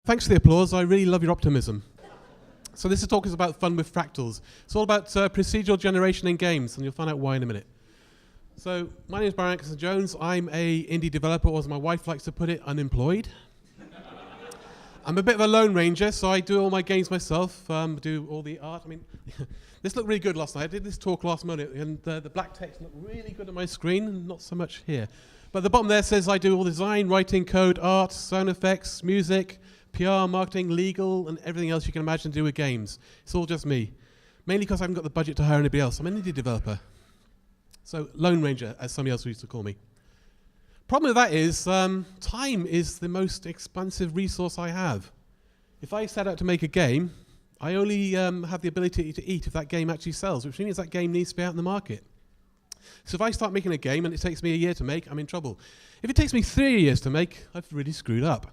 Thanks for the applause. I really love your optimism. So this talk is about fun with fractals. It's all about procedural generation in games, and you'll find out why in a minute. So my name is Byron Atkinson Jones. I'm a indie developer, or as my wife likes to put it, unemployed. I'm a bit of a lone ranger, so I do all my games myself, do all the art. I mean, this looked really good last night. I did this talk last minute, and the black text looked really good on my screen, and not so much here. But the bottom there says I do all design, writing, code, art, sound effects, music, PR, marketing, legal, and everything else you can imagine to do with games. It's all just me. Mainly because I haven't got the budget to hire anybody else. I'm an indie developer. So, Lone Ranger, as somebody else used to call me. Problem with that is, time is the most expensive resource I have. If I set out to make a game, I only have the ability to eat if that game actually sells, which means that game needs to be out in the market. So if I start making a game and it takes me a year to make, I'm in trouble. If it takes me 3 years to make, I've really screwed up.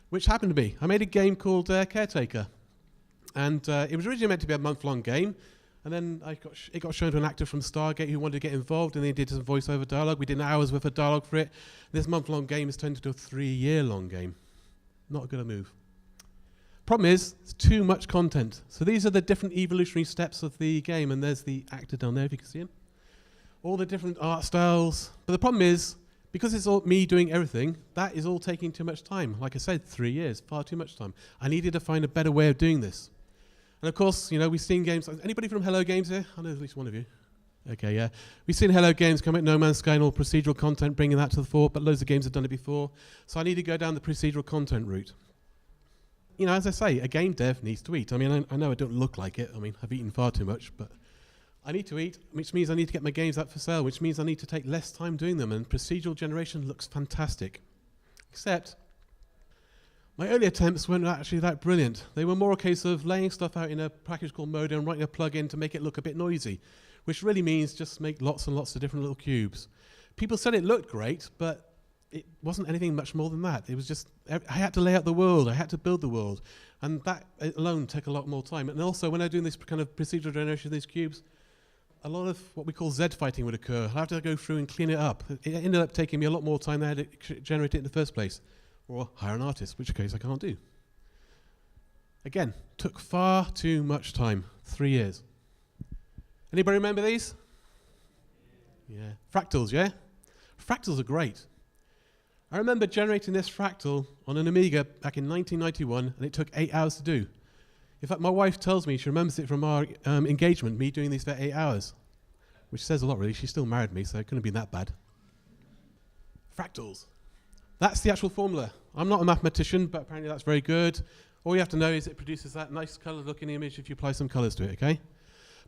Which happened to be, I made a game called Caretaker. And it was originally meant to be a month-long game. And then it got shown to an actor from Stargate who wanted to get involved, and they did some voiceover dialogue. We did hours worth of dialogue for it. This month-long game has turned into a 3-year-long game. Not a good move. Problem is, it's too much content. So these are the different evolutionary steps of the game, and there's the actor down there, if you can see him. All the different art styles. But the problem is, because it's all me doing everything, that is all taking too much time. Like I said, 3 years, far too much time. I needed to find a better way of doing this. And of course, you know, we've seen games. Anybody from Hello Games here? I know at least one of you. Okay, yeah. We've seen Hello Games come at No Man's Sky and all procedural content, bringing that to the fore, but loads of games have done it before. So I need to go down the procedural content route. You know, as I say, a game dev needs to eat. I mean, I know I don't look like it. I mean, I've eaten far too much, but I need to eat, which means I need to get my games out for sale, which means I need to take less time doing them, and procedural generation looks fantastic. Except, my early attempts weren't actually that brilliant. They were more a case of laying stuff out in a package called Modo and writing a plugin to make it look a bit noisy, which really means just make lots and lots of different little cubes. People said it looked great, but it wasn't anything much more than that. It was just, I had to lay out the world, I had to build the world, and that alone took a lot more time. And also, when I was doing this kind of procedural generation of these cubes, a lot of what we call Z fighting would occur. I'd have to go through and clean it up. It ended up taking me a lot more time than I had to generate it in the first place. Or hire an artist, which case I can't do. Again, took far too much time. 3 years. Anybody remember these? Yeah. Fractals, yeah? Fractals are great. I remember generating this fractal on an Amiga back in 1991, and it took 8 hours to do. In fact, my wife tells me she remembers it from our engagement, me doing this for 8 hours, which says a lot, really. She still married me, so it couldn't have been that bad. Fractals. That's the actual formula. I'm not a mathematician, but apparently that's very good. All you have to know is it produces that nice colour-looking image if you apply some colours to it, okay?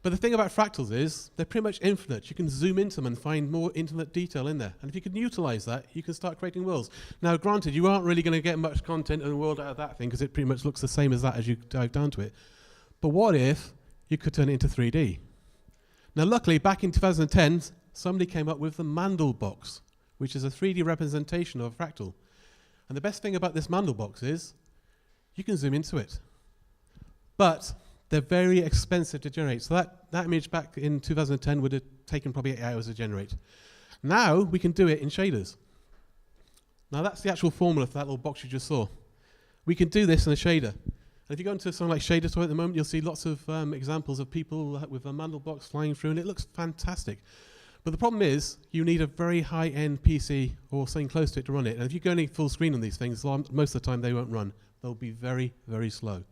But the thing about fractals is they're pretty much infinite. You can zoom into them and find more intimate detail in there. And if you can utilise that, you can start creating worlds. Now, granted, you aren't really going to get much content in the world out of that thing because it pretty much looks the same as that as you dive down to it. But what if you could turn it into 3D? Now, luckily, back in 2010, somebody came up with the Mandal box, which is a 3D representation of a fractal. And the best thing about this Mandal box is you can zoom into it. But they're very expensive to generate. So that image back in 2010 would have taken probably 8 hours to generate. Now we can do it in shaders. Now that's the actual formula for that little box you just saw. We can do this in a shader. And if you go into something like Shader Toy at the moment, you'll see lots of examples of people with a Mandal box flying through, and it looks fantastic. But the problem is, you need a very high-end PC or something close to it to run it. And if you go any full screen on these things, most of the time they won't run. They'll be very, very slow.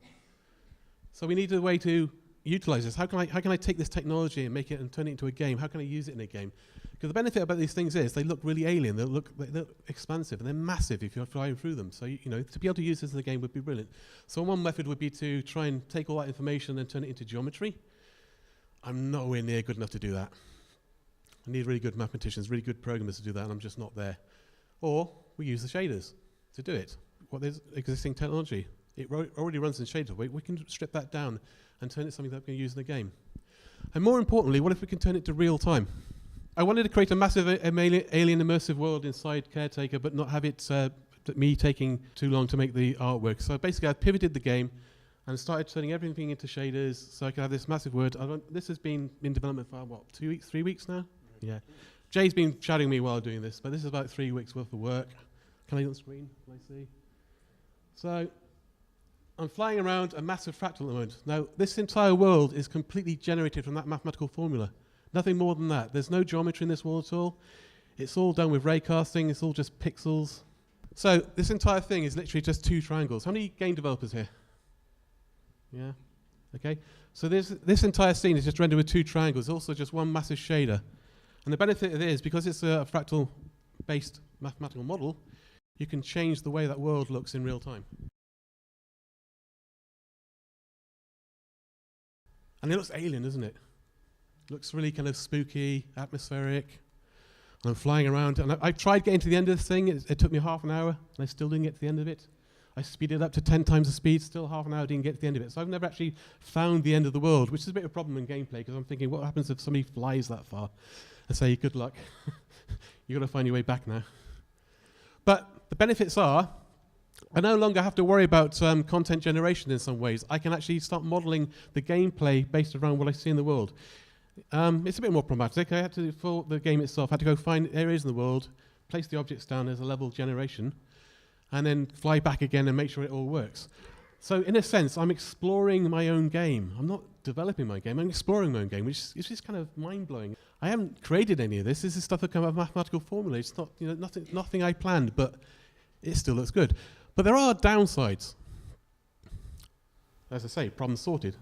So we need a way to utilize this. How can I take this technology and make it and turn it into a game? How can I use it in a game? Because the benefit about these things is they look really alien. They look expansive, and they're massive if you're flying through them. So you know, to be able to use this in the game would be brilliant. So one method would be to try and take all that information and turn it into geometry. I'm nowhere near good enough to do that. I need really good mathematicians, really good programmers to do that, and I'm just not there. Or we use the shaders to do it. What is existing technology? It already runs in shader. We can strip that down and turn it into something that we can use in the game. And more importantly, what if we can turn it to real time? I wanted to create a massive alien immersive world inside Caretaker, but not have it me taking too long to make the artwork. So basically, I pivoted the game and started turning everything into shaders so I could have this massive world. This has been in development for, what, 2 weeks, 3 weeks now? Yeah. Jay's been shadowing me while doing this, but this is about 3 weeks worth of work. Can I get on the screen? Can I see? So I'm flying around a massive fractal at the moment. Now, this entire world is completely generated from that mathematical formula. Nothing more than that. There's no geometry in this world at all. It's all done with raycasting. It's all just pixels. So this entire thing is literally just two triangles. How many game developers here? Yeah? Okay. So this entire scene is just rendered with two triangles, also just one massive shader. And the benefit of it is, because it's a fractal-based mathematical model, you can change the way that world looks in real time. And it looks alien, doesn't it? It looks really kind of spooky, atmospheric. And I'm flying around, and I tried getting to the end of this thing. It took me half an hour, and I still didn't get to the end of it. I speeded up to 10 times the speed, still half an hour, didn't get to the end of it. So I've never actually found the end of the world, which is a bit of a problem in gameplay, because I'm thinking, what happens if somebody flies that far? I say, good luck. You've got to find your way back now. But the benefits are, I no longer have to worry about content generation in some ways. I can actually start modeling the gameplay based around what I see in the world. It's a bit more problematic. I had to, for the game itself, I had to go find areas in the world, place the objects down as a level generation, and then fly back again and make sure it all works. So in a sense, I'm exploring my own game. I'm not developing my game, I'm exploring my own game, which is just kind of mind-blowing. I haven't created any of this. This is stuff that comes out of mathematical formula. It's not, nothing I planned, but it still looks good. But there are downsides. As I say, problem sorted,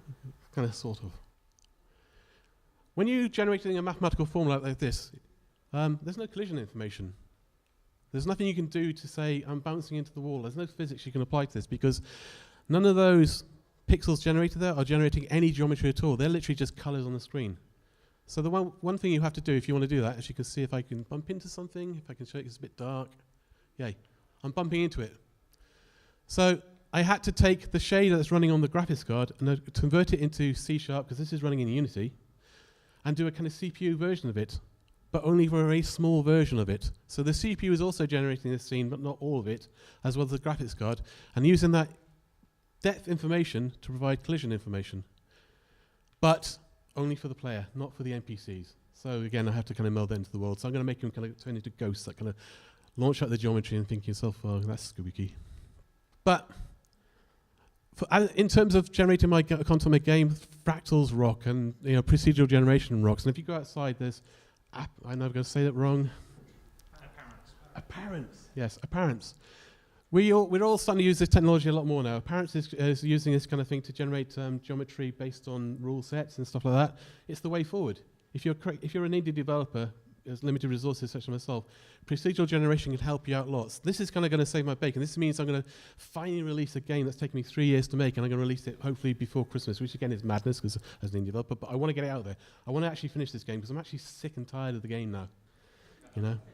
kind of, sort of. When you're generating a mathematical formula like this, there's no collision information. There's nothing you can do to say, I'm bouncing into the wall. There's no physics you can apply to this, because none of those pixels generated there are generating any geometry at all. They're literally just colors on the screen. So the one thing you have to do if you want to do that, as you can see, if I can bump into something, if I can show you, it's a bit dark. Yay, I'm bumping into it. So I had to take the shader that's running on the graphics card and convert it into C#, because this is running in Unity, and do a kind of CPU version of it, but only for a very small version of it. So the CPU is also generating this scene, but not all of it, as well as the graphics card, and using that depth information to provide collision information. But only for the player, not for the NPCs. So again, I have to kind of meld that into the world. So I'm going to make them kind of turn into ghosts that kind of launch out the geometry and think to yourself, oh, that's spooky. But in terms of generating my content in my game, fractals rock, and procedural generation rocks. And if you go outside, there's I know I'm going to say that wrong. Apparence. Yes, apparence. We're all starting to use this technology a lot more now. Apparence is using this kind of thing to generate geometry based on rule sets and stuff like that. It's the way forward. If you're an indie developer, there's limited resources such as myself, procedural generation can help you out lots. This is kind of going to save my bacon. This means I'm going to finally release a game that's taken me 3 years to make, and I'm going to release it hopefully before Christmas, which again is madness because as an indie developer, but I want to get it out there. I want to actually finish this game because I'm actually sick and tired of the game now.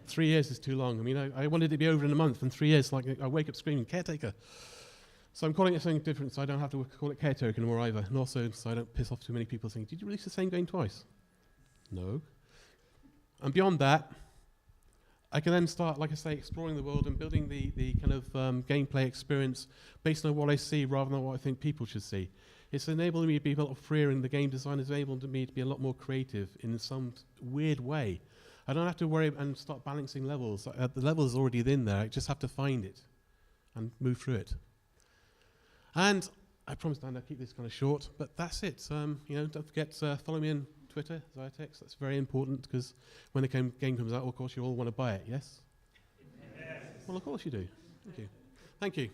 3 years is too long. I mean, I wanted it to be over in a month, and 3 years, like I wake up screaming, caretaker. So I'm calling it something different, so I don't have to call it caretaker anymore either, and also so I don't piss off too many people saying, did you release the same game twice? No. And beyond that, I can then start, like I say, exploring the world and building the kind of gameplay experience based on what I see rather than what I think people should see. It's enabling me to be a lot freer, and the game design is enabling me to be a lot more creative in some weird way. I don't have to worry and start balancing levels. The level is already in there. I just have to find it and move through it. And I promised Dan I'd keep this kind of short, but that's it. Don't forget to follow me on Twitter, Zytex. That's very important because when the game comes out, of course, you all want to buy it, yes? Yes. Well, of course you do. Thank you. Thank you.